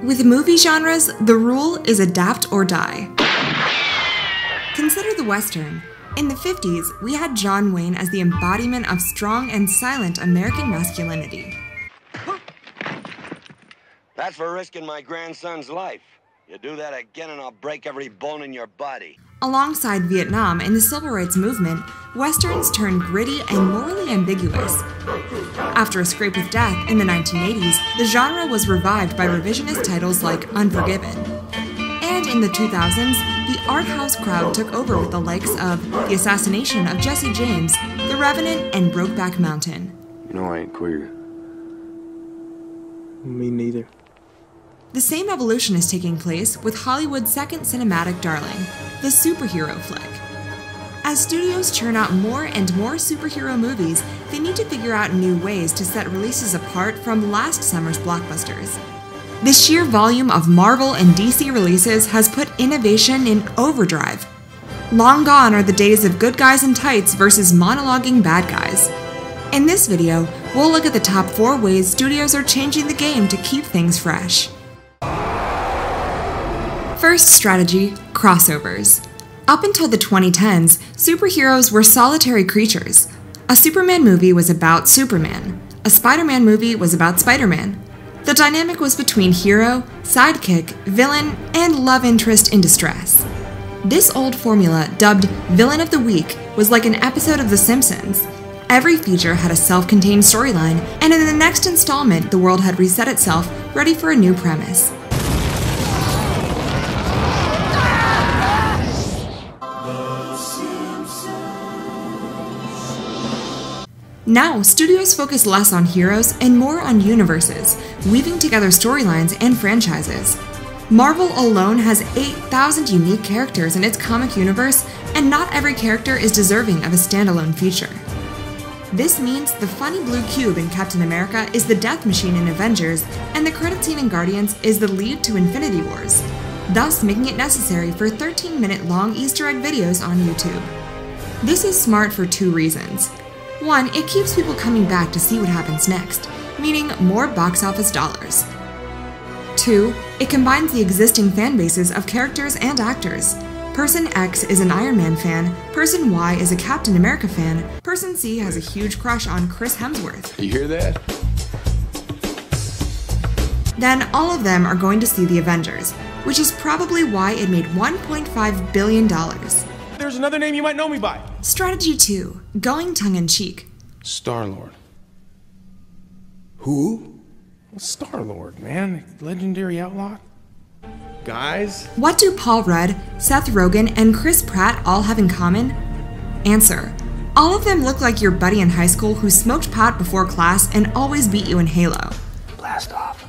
With movie genres, the rule is adapt or die. Consider the Western. In the 50s, we had John Wayne as the embodiment of strong and silent American masculinity. That's for risking my grandson's life. You do that again and I'll break every bone in your body. Alongside Vietnam and the Civil Rights Movement, Westerns turned gritty and morally ambiguous. After A Scrape with Death in the 1980s, the genre was revived by revisionist titles like Unforgiven. And in the 2000s, the art house crowd took over with the likes of The Assassination of Jesse James, The Revenant, and Brokeback Mountain. You know I ain't queer. Me neither. The same evolution is taking place with Hollywood's second cinematic darling, the superhero flick. As studios churn out more and more superhero movies, they need to figure out new ways to set releases apart from last summer's blockbusters. The sheer volume of Marvel and DC releases has put innovation in overdrive. Long gone are the days of good guys in tights versus monologuing bad guys. In this video, we'll look at the top 4 ways studios are changing the game to keep things fresh. First strategy, crossovers. Up until the 2010s, superheroes were solitary creatures. A Superman movie was about Superman. A Spider-Man movie was about Spider-Man. The dynamic was between hero, sidekick, villain, and love interest in distress. This old formula, dubbed Villain of the Week, was like an episode of The Simpsons. Every feature had a self-contained storyline, and in the next installment, the world had reset itself, ready for a new premise. Now, studios focus less on heroes and more on universes, weaving together storylines and franchises. Marvel alone has 8,000 unique characters in its comic universe, and not every character is deserving of a standalone feature. This means the funny blue cube in Captain America is the death machine in Avengers, and the credit scene in Guardians is the lead to Infinity Wars, thus making it necessary for 13-minute long Easter egg videos on YouTube. This is smart for 2 reasons. 1, it keeps people coming back to see what happens next, meaning more box office dollars. 2, it combines the existing fan bases of characters and actors. Person X is an Iron Man fan, Person Y is a Captain America fan, Person C has a huge crush on Chris Hemsworth. You hear that? Then all of them are going to see The Avengers, which is probably why it made $1.5 billion. There's another name you might know me by. Strategy 2, going tongue-in-cheek. Star-Lord. Who? Star-Lord, man. Legendary outlaw. Guys? What do Paul Rudd, Seth Rogen, and Chris Pratt all have in common? Answer: all of them look like your buddy in high school who smoked pot before class and always beat you in Halo. Blast off.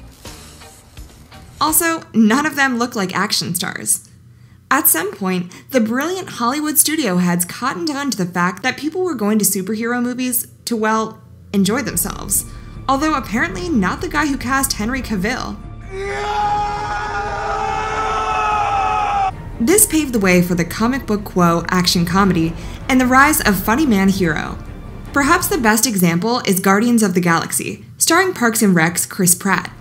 Also, none of them look like action stars. At some point, the brilliant Hollywood studio heads cottoned on to the fact that people were going to superhero movies to, well, enjoy themselves. Although apparently not the guy who cast Henry Cavill. This paved the way for the comic book quo action comedy and the rise of funny man hero. Perhaps the best example is Guardians of the Galaxy, starring Parks and Rec's Chris Pratt.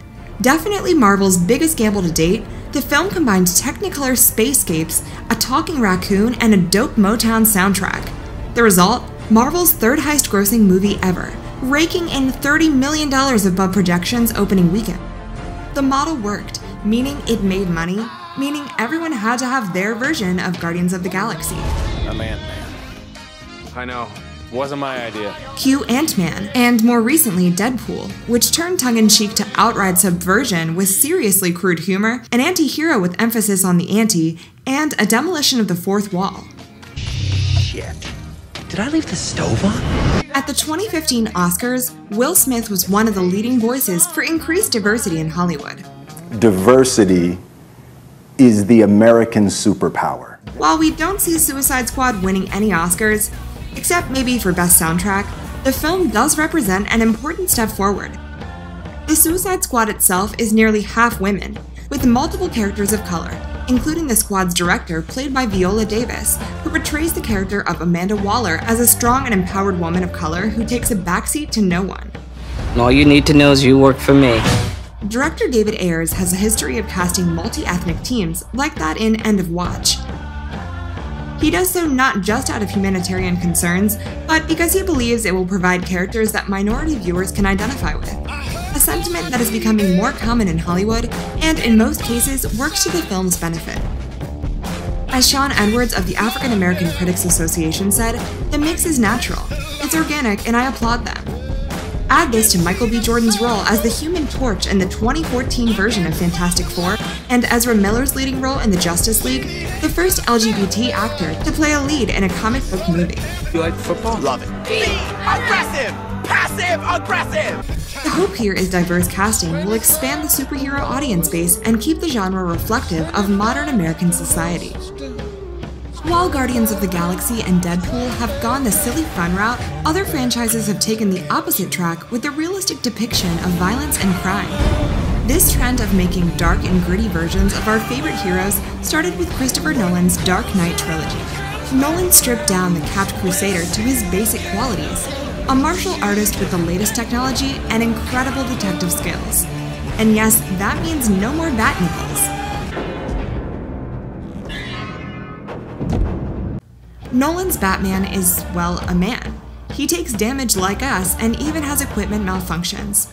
Definitely Marvel's biggest gamble to date, the film combined Technicolor spacescapes, a talking raccoon, and a dope Motown soundtrack. The result? Marvel's 3rd highest grossing movie ever, raking in $30 million above projections opening weekend. The model worked, meaning it made money, meaning everyone had to have their version of Guardians of the Galaxy. A man. I know. Wasn't my idea. Cue Ant-Man, and more recently Deadpool, which turned tongue-in-cheek to outright subversion with seriously crude humor, an anti-hero with emphasis on the anti, and a demolition of the fourth wall. Shit. Did I leave the stove on? At the 2015 Oscars, Will Smith was one of the leading voices for increased diversity in Hollywood. Diversity is the American superpower. While we don't see Suicide Squad winning any Oscars, except maybe for Best Soundtrack, the film does represent an important step forward. The Suicide Squad itself is nearly half women, with multiple characters of color, including the squad's director, played by Viola Davis, who portrays the character of Amanda Waller as a strong and empowered woman of color who takes a backseat to no one. All you need to know is you work for me. Director David Ayers has a history of casting multi-ethnic teams like that in End of Watch. He does so not just out of humanitarian concerns, but because he believes it will provide characters that minority viewers can identify with, a sentiment that is becoming more common in Hollywood and in most cases works to the film's benefit. As Sean Edwards of the African American Critics Association said, the mix is natural, it's organic, and I applaud them. Add this to Michael B. Jordan's role as the Human Torch in the 2014 version of Fantastic Four, and Ezra Miller's leading role in the Justice League, the first LGBT actor to play a lead in a comic book movie. You like football? Love it. Be aggressive! Passive aggressive! The hope here is diverse casting will expand the superhero audience base and keep the genre reflective of modern American society. While Guardians of the Galaxy and Deadpool have gone the silly fun route, other franchises have taken the opposite track with a realistic depiction of violence and crime. This trend of making dark and gritty versions of our favorite heroes started with Christopher Nolan's Dark Knight trilogy. Nolan stripped down the capped crusader to his basic qualities, a martial artist with the latest technology and incredible detective skills. And yes, that means no more bat nipples. Nolan's Batman is, well, a man. He takes damage like us and even has equipment malfunctions.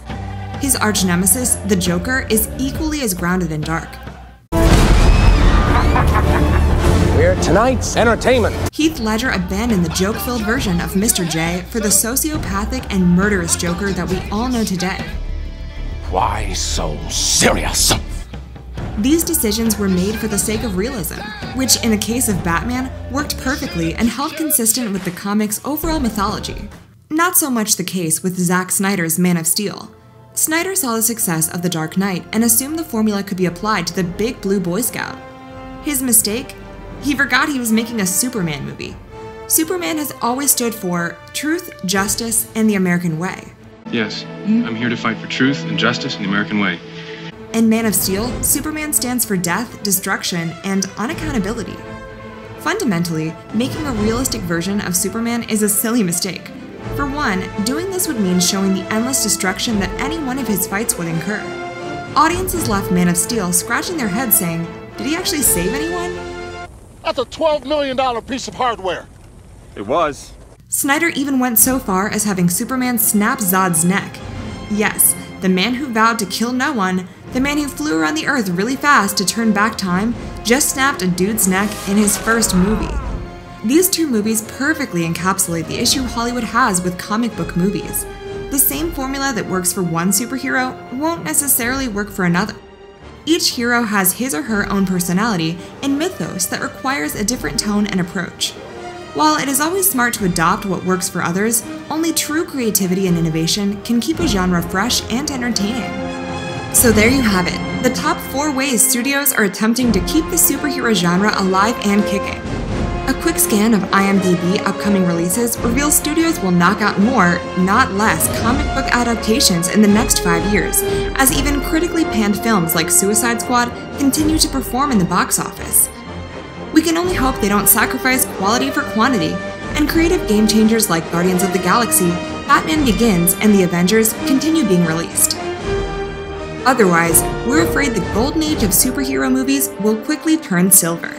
His arch-nemesis, the Joker, is equally as grounded and dark. We're tonight's entertainment. Heath Ledger abandoned the joke-filled version of Mr. J for the sociopathic and murderous Joker that we all know today. Why so serious? These decisions were made for the sake of realism, which in the case of Batman worked perfectly and held consistent with the comic's overall mythology. Not so much the case with Zack Snyder's Man of Steel. Snyder saw the success of The Dark Knight and assumed the formula could be applied to the big blue Boy Scout. His mistake? He forgot he was making a Superman movie. Superman has always stood for truth, justice, and the American way. Yes, I'm here to fight for truth and justice and the American way. In Man of Steel, Superman stands for death, destruction, and unaccountability. Fundamentally, making a realistic version of Superman is a silly mistake. For one, doing this would mean showing the endless destruction that any one of his fights would incur. Audiences left Man of Steel scratching their heads saying, did he actually save anyone? That's a $12 million piece of hardware. It was. Snyder even went so far as having Superman snap Zod's neck. Yes, the man who vowed to kill no one, the man who flew around the Earth really fast to turn back time, just snapped a dude's neck in his first movie. These two movies perfectly encapsulate the issue Hollywood has with comic book movies. The same formula that works for one superhero won't necessarily work for another. Each hero has his or her own personality and mythos that requires a different tone and approach. While it is always smart to adopt what works for others, only true creativity and innovation can keep a genre fresh and entertaining. So there you have it, the top 4 ways studios are attempting to keep the superhero genre alive and kicking. A quick scan of IMDb upcoming releases reveals studios will knock out more, not less, comic book adaptations in the next 5 years, as even critically panned films like Suicide Squad continue to perform in the box office. We can only hope they don't sacrifice quality for quantity, and creative game changers like Guardians of the Galaxy, Batman Begins, and The Avengers continue being released. Otherwise, we're afraid the golden age of superhero movies will quickly turn silver.